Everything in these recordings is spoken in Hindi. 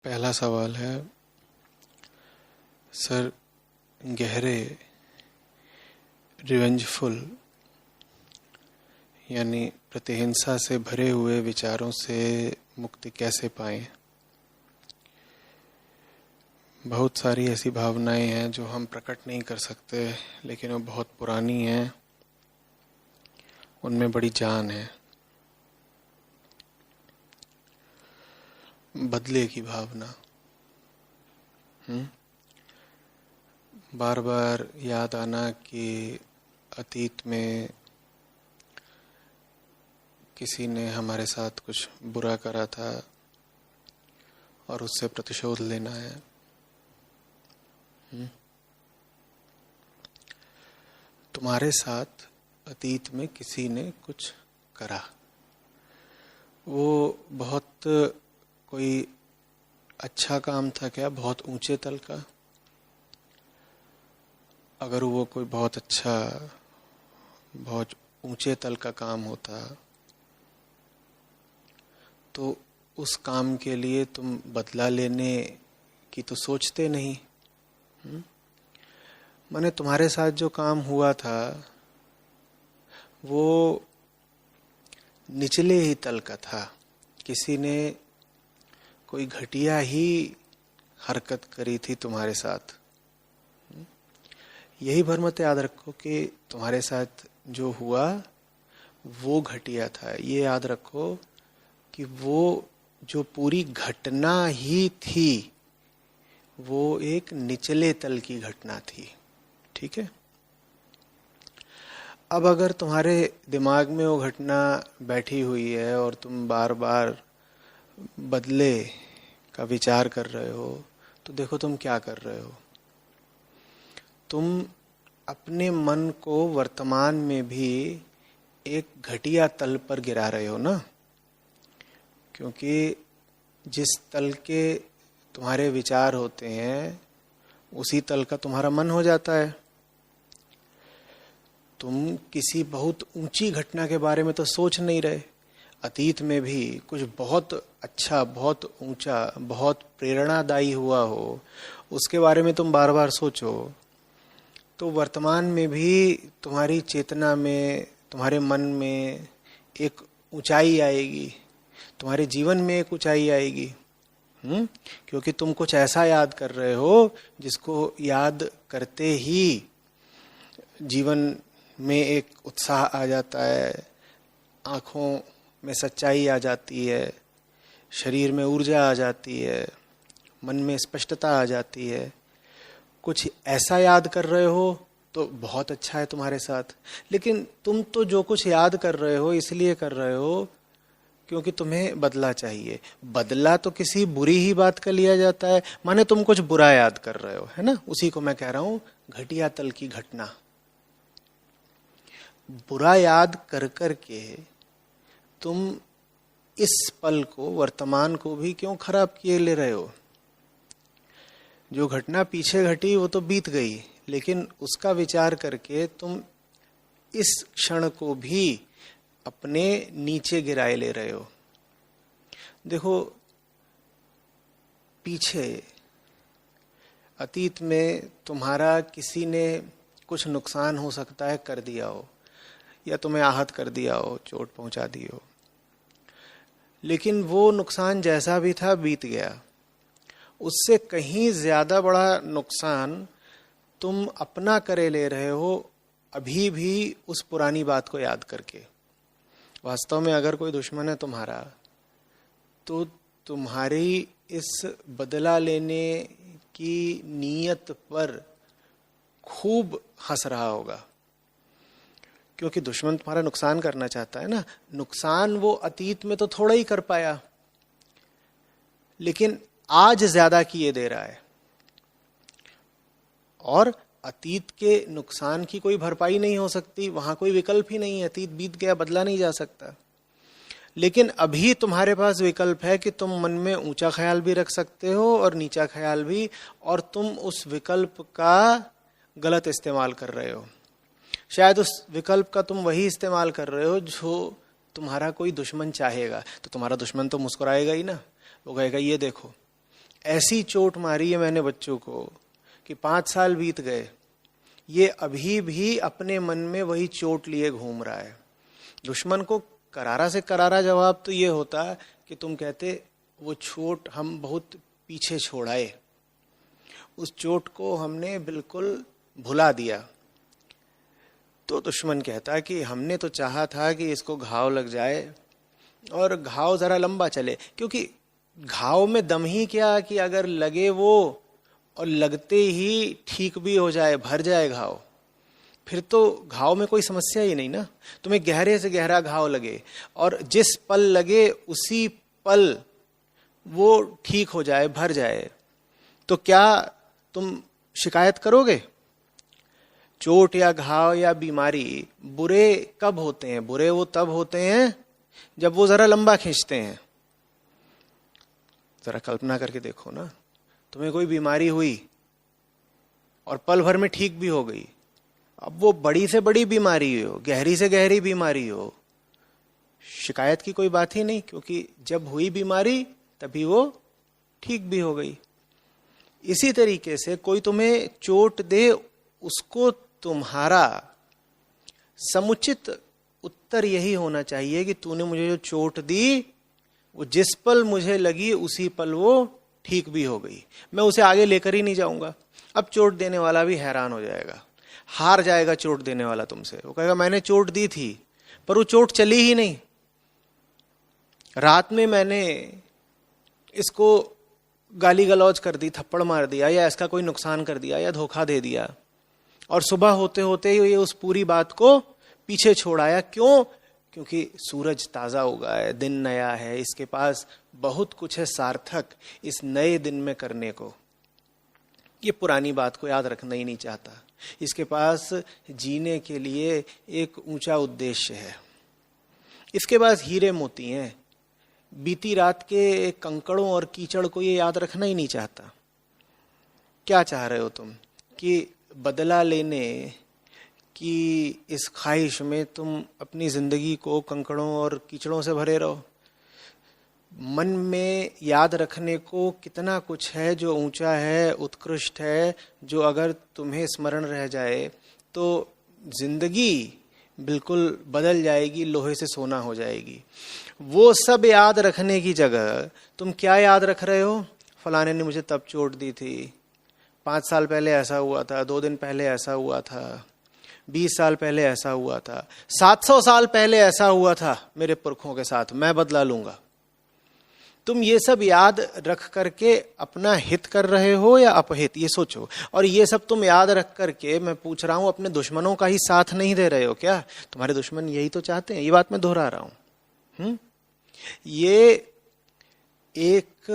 पहला सवाल है, सर, गहरे रिवेंजफुल यानी प्रतिहिंसा से भरे हुए विचारों से मुक्ति कैसे पाएं? बहुत सारी ऐसी भावनाएं हैं जो हम प्रकट नहीं कर सकते, लेकिन वो बहुत पुरानी हैं, उनमें बड़ी जान है। बदले की भावना, बार बार याद आना कि अतीत में किसी ने हमारे साथ कुछ बुरा करा था और उससे प्रतिशोध लेना है। तुम्हारे साथ अतीत में किसी ने कुछ करा, वो बहुत कोई अच्छा काम था क्या? बहुत ऊंचे तल का? अगर वो कोई बहुत अच्छा, बहुत ऊंचे तल का काम होता तो उस काम के लिए तुम बदला लेने की तो सोचते नहीं। माने तुम्हारे साथ जो काम हुआ था वो निचले ही तल का था। किसी ने कोई घटिया ही हरकत करी थी तुम्हारे साथ। यही भर मत याद रखो कि तुम्हारे साथ जो हुआ वो घटिया था। ये याद रखो कि वो जो पूरी घटना ही थी वो एक निचले तल की घटना थी। ठीक है? अब अगर तुम्हारे दिमाग में वो घटना बैठी हुई है और तुम बार बार बदले का विचार कर रहे हो, तो देखो तुम क्या कर रहे हो। तुम अपने मन को वर्तमान में भी एक घटिया तल पर गिरा रहे हो ना, क्योंकि जिस तल के तुम्हारे विचार होते हैं उसी तल का तुम्हारा मन हो जाता है। तुम किसी बहुत ऊंची घटना के बारे में तो सोच नहीं रहे। अतीत में भी कुछ बहुत अच्छा, बहुत ऊंचा, बहुत प्रेरणादायी हुआ हो, उसके बारे में तुम बार बार सोचो, तो वर्तमान में भी तुम्हारी चेतना में, तुम्हारे मन में एक ऊंचाई आएगी, तुम्हारे जीवन में एक ऊंचाई आएगी। क्योंकि तुम कुछ ऐसा याद कर रहे हो जिसको याद करते ही जीवन में एक उत्साह आ जाता है, आंखों में सच्चाई आ जाती है, शरीर में ऊर्जा आ जाती है, मन में स्पष्टता आ जाती है। कुछ ऐसा याद कर रहे हो तो बहुत अच्छा है तुम्हारे साथ। लेकिन तुम तो जो कुछ याद कर रहे हो इसलिए कर रहे हो क्योंकि तुम्हें बदला चाहिए। बदला तो किसी बुरी ही बात का लिया जाता है। माने तुम कुछ बुरा याद कर रहे हो, है ना? उसी को मैं कह रहा हूं घटिया तल की घटना। बुरा याद कर कर के तुम इस पल को, वर्तमान को भी क्यों खराब किए ले रहे हो? जो घटना पीछे घटी वो तो बीत गई, लेकिन उसका विचार करके तुम इस क्षण को भी अपने नीचे गिराए ले रहे हो। देखो, पीछे अतीत में तुम्हारा किसी ने कुछ नुकसान हो सकता है कर दिया हो, या तुम्हें आहत कर दिया हो, चोट पहुंचा दी हो, लेकिन वो नुकसान जैसा भी था बीत गया। उससे कहीं ज्यादा बड़ा नुकसान तुम अपना करे ले रहे हो अभी भी उस पुरानी बात को याद करके। वास्तव में अगर कोई दुश्मन है तुम्हारा, तो तुम्हारी इस बदला लेने की नीयत पर खूब हंस रहा होगा, क्योंकि दुश्मन तुम्हारा नुकसान करना चाहता है ना। नुकसान वो अतीत में तो थोड़ा ही कर पाया, लेकिन आज ज्यादा किए दे रहा है। और अतीत के नुकसान की कोई भरपाई नहीं हो सकती, वहां कोई विकल्प ही नहीं है। अतीत बीत गया, बदला नहीं जा सकता। लेकिन अभी तुम्हारे पास विकल्प है कि तुम मन में ऊंचा ख्याल भी रख सकते हो और नीचा ख्याल भी, और तुम उस विकल्प का गलत इस्तेमाल कर रहे हो। शायद उस विकल्प का तुम वही इस्तेमाल कर रहे हो जो तुम्हारा कोई दुश्मन चाहेगा। तो तुम्हारा दुश्मन तो मुस्कुराएगा ही ना, वो कहेगा ये देखो ऐसी चोट मारी है मैंने बच्चों को कि 5 साल बीत गए, ये अभी भी अपने मन में वही चोट लिए घूम रहा है। दुश्मन को करारा से करारा जवाब तो ये होता कि तुम कहते वो चोट हम बहुत पीछे छोड़ाए, उस चोट को हमने बिल्कुल भुला दिया। तो दुश्मन कहता कि हमने तो चाहा था कि इसको घाव लग जाए और घाव जरा लंबा चले, क्योंकि घाव में दम ही क्या कि अगर लगे वो और लगते ही ठीक भी हो जाए, भर जाए घाव, फिर तो घाव में कोई समस्या ही नहीं ना। तुम्हें गहरे से गहरा घाव लगे और जिस पल लगे उसी पल वो ठीक हो जाए, भर जाए, तो क्या तुम शिकायत करोगे? चोट या घाव या बीमारी बुरे कब होते हैं? बुरे वो तब होते हैं जब वो जरा लंबा खींचते हैं। जरा कल्पना करके देखो ना, तुम्हें कोई बीमारी हुई और पल भर में ठीक भी हो गई। अब वो बड़ी से बड़ी बीमारी हो, गहरी से गहरी बीमारी हो, शिकायत की कोई बात ही नहीं, क्योंकि जब हुई बीमारी तभी वो ठीक भी हो गई। इसी तरीके से कोई तुम्हें चोट दे, उसको तुम्हारा समुचित उत्तर यही होना चाहिए कि तूने मुझे जो चोट दी वो जिस पल मुझे लगी उसी पल वो ठीक भी हो गई। मैं उसे आगे लेकर ही नहीं जाऊंगा। अब चोट देने वाला भी हैरान हो जाएगा, हार जाएगा चोट देने वाला तुमसे। वो कहेगा मैंने चोट दी थी पर वो चोट चली ही नहीं। रात में मैंने इसको गाली गलौज कर दी, थप्पड़ मार दिया, या इसका कोई नुकसान कर दिया, या धोखा दे दिया, और सुबह होते होते ये उस पूरी बात को पीछे छोड़ाया। क्यों? क्योंकि सूरज ताजा उगा है, दिन नया है, इसके पास बहुत कुछ है सार्थक इस नए दिन में करने को। ये पुरानी बात को याद रखना ही नहीं चाहता। इसके पास जीने के लिए एक ऊंचा उद्देश्य है। इसके पास हीरे मोती हैं। बीती रात के कंकड़ों और कीचड़ को ये याद रखना ही नहीं चाहता। क्या चाह रहे हो तुम? कि बदला लेने की इस ख्वाहिश में तुम अपनी जिंदगी को कंकड़ों और कीचड़ों से भरे रहो? मन में याद रखने को कितना कुछ है जो ऊंचा है, उत्कृष्ट है, जो अगर तुम्हें स्मरण रह जाए तो जिंदगी बिल्कुल बदल जाएगी, लोहे से सोना हो जाएगी। वो सब याद रखने की जगह तुम क्या याद रख रहे हो? फलाने ने मुझे तब चोट दी थी, 5 साल पहले ऐसा हुआ था, 2 दिन पहले ऐसा हुआ था, 20 साल पहले ऐसा हुआ था, 700 साल पहले ऐसा हुआ था मेरे पुरखों के साथ, मैं बदला लूंगा। तुम ये सब याद रख करके अपना हित कर रहे हो या अपहित, ये सोचो। और ये सब तुम याद रख करके, मैं पूछ रहा हूं, अपने दुश्मनों का ही साथ नहीं दे रहे हो क्या? तुम्हारे दुश्मन यही तो चाहते हैं। ये बात मैं दोहरा रहा हूं। ये एक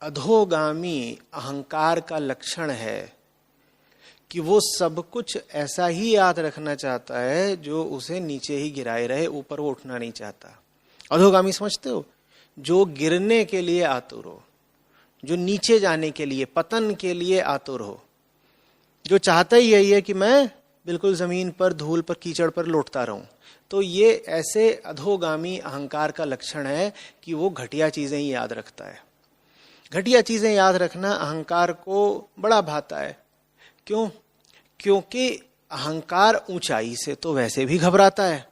अधोगामी अहंकार का लक्षण है कि वो सब कुछ ऐसा ही याद रखना चाहता है जो उसे नीचे ही गिराए रहे, ऊपर वो उठना नहीं चाहता। अधोगामी समझते हो? जो गिरने के लिए आतुर हो, जो नीचे जाने के लिए, पतन के लिए आतुर हो, जो चाहता ही यही है कि मैं बिल्कुल जमीन पर, धूल पर, कीचड़ पर लौटता रहूं। तो ये ऐसे अधोगामी अहंकार का लक्षण है कि वो घटिया चीजें ही याद रखता है। घटिया चीजें याद रखना अहंकार को बड़ा भाता है। क्यों? क्योंकि अहंकार ऊंचाई से तो वैसे भी घबराता है।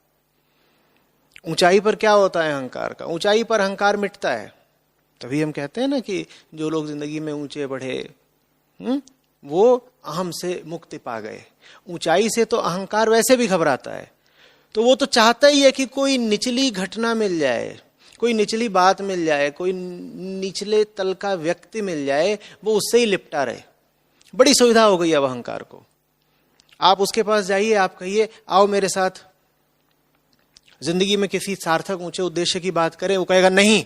ऊंचाई पर क्या होता है अहंकार का? ऊंचाई पर अहंकार मिटता है। तभी हम कहते हैं ना कि जो लोग जिंदगी में ऊंचे बढ़े वो अहम से मुक्ति पा गए। ऊंचाई से तो अहंकार वैसे भी घबराता है, तो वो तो चाहता ही है कि कोई निचली घटना मिल जाए, कोई निचली बात मिल जाए, कोई निचले तल का व्यक्ति मिल जाए, वो उससे ही लिपटा रहे। बड़ी सुविधा हो गई अब अहंकार को। आप उसके पास जाइए, आप कहिए आओ मेरे साथ जिंदगी में किसी सार्थक ऊंचे उद्देश्य की बात करें, वो कहेगा नहीं,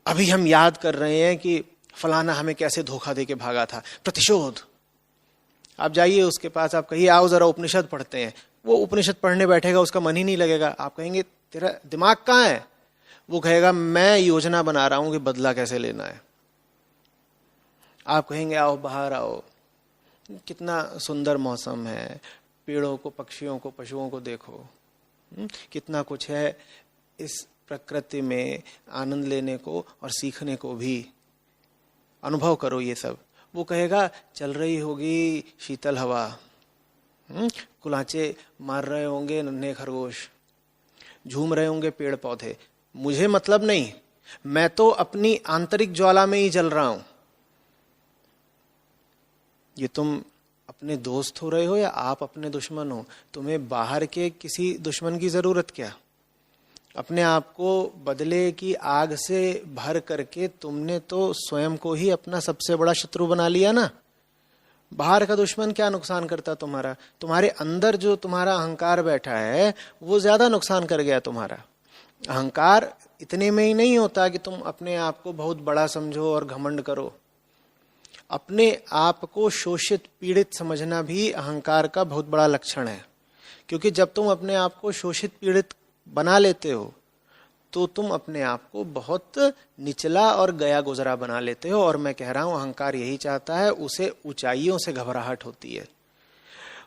अभी हम याद कर रहे हैं कि फलाना हमें कैसे धोखा देके भागा था, प्रतिशोध। आप जाइए उसके पास, आप कहिए आओ जरा उपनिषद पढ़ते हैं, वो उपनिषद पढ़ने बैठेगा, उसका मन ही नहीं लगेगा। आप कहेंगे तेरा दिमाग कहाँ है? वो कहेगा मैं योजना बना रहा हूं कि बदला कैसे लेना है। आप कहेंगे आओ बाहर आओ, कितना सुंदर मौसम है, पेड़ों को, पक्षियों को, पशुओं को देखो, कितना कुछ है। इस प्रकृति में आनंद लेने को और सीखने को भी। अनुभव करो ये सब। वो कहेगा चल रही होगी शीतल हवा, कुलाचे मार रहे होंगे नन्हे खरगोश, झूम रहे होंगे पेड़ पौधे, मुझे मतलब नहीं, मैं तो अपनी आंतरिक ज्वाला में ही जल रहा हूं। ये तुम अपने दोस्त हो रहे हो या आप अपने दुश्मन हो? तुम्हें बाहर के किसी दुश्मन की जरूरत क्या? अपने आप को बदले की आग से भर करके तुमने तो स्वयं को ही अपना सबसे बड़ा शत्रु बना लिया ना। बाहर का दुश्मन क्या नुकसान करता तुम्हारा? तुम्हारे अंदर जो तुम्हारा अहंकार बैठा है वो ज्यादा नुकसान कर गया तुम्हारा। अहंकार इतने में ही नहीं होता कि तुम अपने आप को बहुत बड़ा समझो और घमंड करो। अपने आप को शोषित पीड़ित समझना भी अहंकार का बहुत बड़ा लक्षण है। क्योंकि जब तुम अपने आप को शोषित पीड़ित बना लेते हो तो तुम अपने आप को बहुत निचला और गया गुजरा बना लेते हो। और मैं कह रहा हूं अहंकार यही चाहता है, उसे ऊंचाइयों से घबराहट होती है।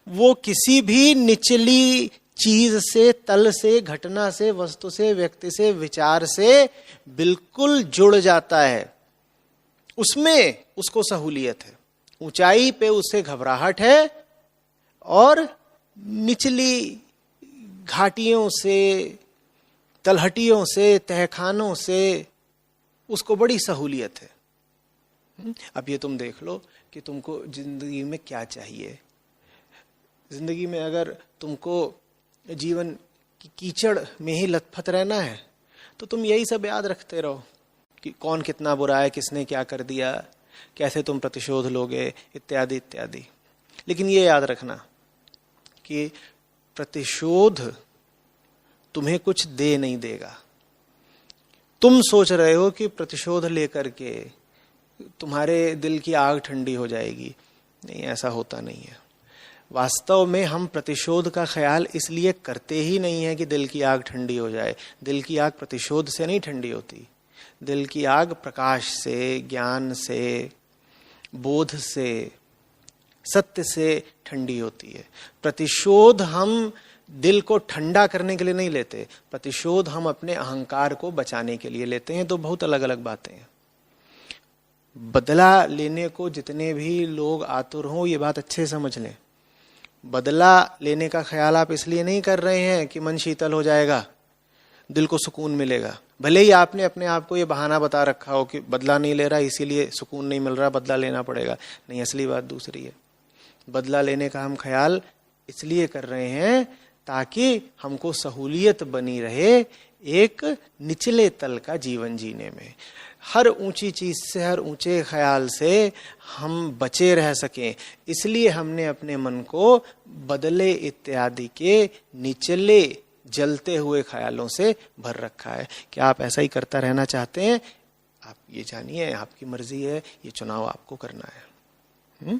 वो किसी भी निचली चीज से, तल से, घटना से, वस्तु से, व्यक्ति से, विचार से बिल्कुल जुड़ जाता है। उसमें उसको सहूलियत है। ऊंचाई पे उसे घबराहट है और निचली घाटियों से, तलहटियों से, तहखानों से उसको बड़ी सहूलियत है। अब ये तुम देख लो कि तुमको जिंदगी में क्या चाहिए। जिंदगी में अगर तुमको जीवन की कीचड़ में ही लथपथ रहना है तो तुम यही सब याद रखते रहो कि कौन कितना बुरा है, किसने क्या कर दिया, कैसे तुम प्रतिशोध लोगे, इत्यादि इत्यादि। लेकिन ये याद रखना कि प्रतिशोध तुम्हें कुछ दे नहीं देगा। तुम सोच रहे हो कि प्रतिशोध लेकर के तुम्हारे दिल की आग ठंडी हो जाएगी। नहीं, ऐसा होता नहीं है। वास्तव में हम प्रतिशोध का ख्याल इसलिए करते ही नहीं है कि दिल की आग ठंडी हो जाए। दिल की आग प्रतिशोध से नहीं ठंडी होती। दिल की आग प्रकाश से, ज्ञान से, बोध से, सत्य से ठंडी होती है। प्रतिशोध हम दिल को ठंडा करने के लिए नहीं लेते, प्रतिशोध हम अपने अहंकार को बचाने के लिए लेते हैं। तो बहुत अलग अलग बातें हैं। बदला लेने को जितने भी लोग आतुर हों, ये बात अच्छे समझ लें। बदला लेने का ख्याल आप इसलिए नहीं कर रहे हैं कि मन शीतल हो जाएगा, दिल को सुकून मिलेगा। भले ही आपने अपने आप को ये बहाना बता रखा हो कि बदला नहीं ले रहा इसीलिए सुकून नहीं मिल रहा, बदला लेना पड़ेगा। नहीं, असली बात दूसरी है। बदला लेने का हम ख्याल इसलिए कर रहे हैं ताकि हमको सहूलियत बनी रहे एक निचले तल का जीवन जीने में। हर ऊंची चीज से, हर ऊंचे ख्याल से हम बचे रह सकें, इसलिए हमने अपने मन को बदले इत्यादि के निचले जलते हुए ख्यालों से भर रखा है। क्या आप ऐसा ही करता रहना चाहते हैं? आप ये जानिए, आपकी मर्जी है, ये चुनाव आपको करना है।